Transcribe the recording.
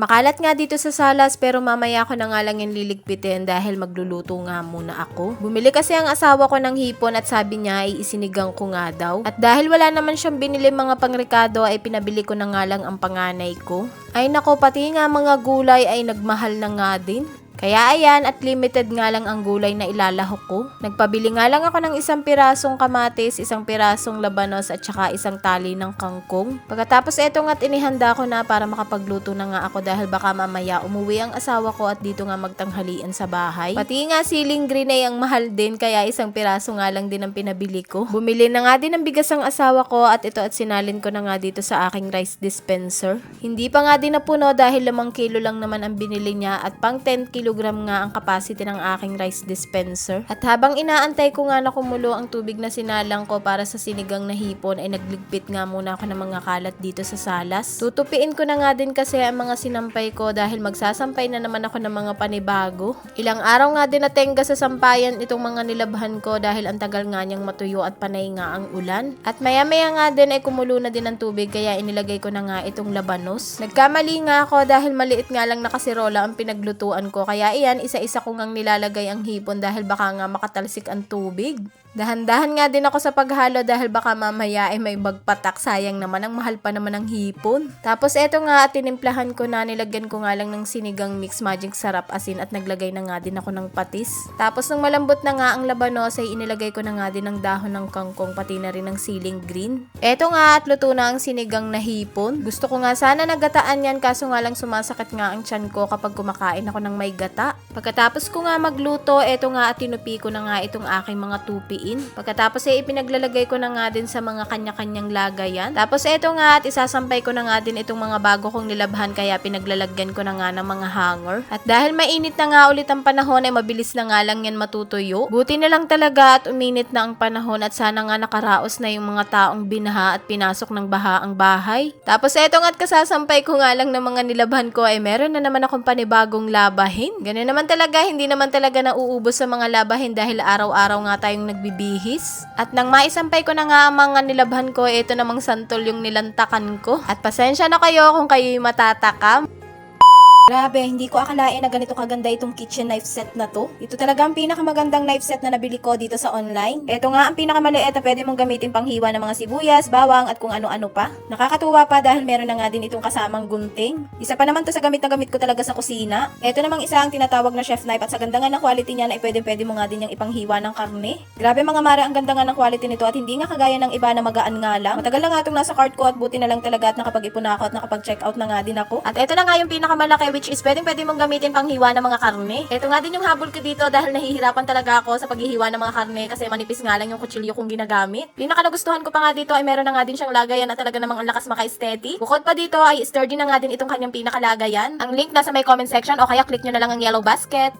Makalat nga dito sa salas pero mamaya ko na nga lang yung liligpitin dahil magluluto nga muna ako. Bumili kasi ang asawa ko ng hipon at sabi niya ay isinigang ko nga daw. At dahil wala naman siyang binili mga pangrekado ay pinabili ko na nga lang ang panganay ko. Ay nako, pati nga mga gulay ay nagmahal na nga din. Kaya ayan, at limited nga lang ang gulay na ilalahok ko. Nagpabili nga lang ako ng isang pirasong kamatis, isang pirasong labanos at saka isang tali ng kangkong. Pagkatapos eto nga't inihanda ko na para makapagluto na nga ako dahil baka mamaya umuwi ang asawa ko at dito nga magtanghalian sa bahay. Pati nga siling green ay ang mahal din kaya isang piraso nga lang din ang pinabili ko. Bumili na nga din ng bigas ang asawa ko at ito at sinalin ko na nga dito sa aking rice dispenser. Hindi pa nga din napuno dahil 5 kilo lang naman ang binili niya at pang 10 kilogram nga ang capacity ng aking rice dispenser. At habang inaantay ko nga na kumulo ang tubig na sinalang ko para sa sinigang na hipon ay nagligpit nga muna ako ng mga kalat dito sa salas. Tutupiin ko na nga din kasi ang mga sinampay ko dahil magsasampay na naman ako ng mga panibago. Ilang araw nga din natenga sa sampayan itong mga nilabhan ko dahil ang tagal nga niyang matuyo at panay nga ang ulan. At maya-maya nga din ay kumulo na din ang tubig kaya inilagay ko na nga itong labanos. Nagkamali nga ako dahil maliit nga lang na kasirola ang pinaglutuan ko kaya iyan, isa-isa ko ngang nilalagay ang hipon dahil baka nga makatalsik ang tubig. Dahan-dahan nga din ako sa paghalo dahil baka mamaya ay may bagpatak. Sayang naman, ang mahal pa naman ng hipon. Tapos eto nga, tinimplahan ko na, nilagyan ko nga lang ng sinigang mix magic sarap asin at naglagay na nga din ako ng patis. Tapos nang malambot na nga ang labanos ay inilagay ko na nga din ng dahon ng kangkong pati na rin ng siling green. Eto nga at luto na ang sinigang na hipon. Gusto ko nga sana nagataan yan kaso nga lang sumasakit nga ang tiyan ko kapag kumakain ako ng may gata. Pagkatapos ko nga magluto, eto nga at tinupi ko na nga itong aking mga tupi. Pagkatapos ay ipinaglalagay ko na nga din sa mga kanya-kanyang lagayan. Tapos eto nga at isasampay ko na nga din itong mga bago kong nilabhan kaya pinaglalagyan ko na nga ng mga hanger. At dahil mainit na nga ulit ang panahon ay mabilis na nga lang yan matutuyo. Buti na lang talaga at uminit na ang panahon at sana nga nakaraos na yung mga taong binaha at pinasok ng baha ang bahay. Tapos eto nga at kasasampay ko nga lang ng mga nilabhan ko ay meron na naman akong panibagong labahin. Ganun naman talaga, hindi naman talaga nauubos sa mga labahin dahil araw-araw nga tayong nagbibihis. At nang maisampay ko na nga ang mga nilabhan ko, ito namang santol yung nilantakan ko. At pasensya na kayo kung kayo'y matatakam. Grabe, hindi ko akalain na ganito kaganda itong kitchen knife set na to. Ito talaga ang pinakamagandang knife set na nabili ko dito sa online. Ito nga ang pinakamaliit na pwede mong gamitin panghiwa ng mga sibuyas, bawang at kung ano-ano pa. Nakakatuwa pa dahil meron na nga din itong kasamang gunting. Isa pa naman to sa gamit na gamit ko talaga sa kusina. Ito namang isa ang tinatawag na chef knife at sa ganda nga ng quality niya na pwede mo nga din yung ipanghiwa ng karne. Grabe mga mare, ang ganda nga ng quality nito at hindi nga kagaya ng iba na magaan nga lang. Matagal na nga itong nasa cart ko at buti na lang talaga at nakapag-ipon na ako at nakapag-check out na nga din ako. At ito na nga yung pinakamalaki which is pwede mong gamitin pang hiwa ng mga karne. Ito nga din yung habol ko dito dahil nahihirapan talaga ako sa paghihiwa ng mga karne kasi manipis nga lang yung kutsilyo kong ginagamit. Pinaka nagustuhan ko pa nga dito ay meron na nga din siyang lagayan at talaga namang ang lakas maka-steady. Bukod pa dito ay sturdy na nga din itong kanyang pinakalagayan. Ang link nasa may comment section o kaya click nyo na lang ang yellow basket.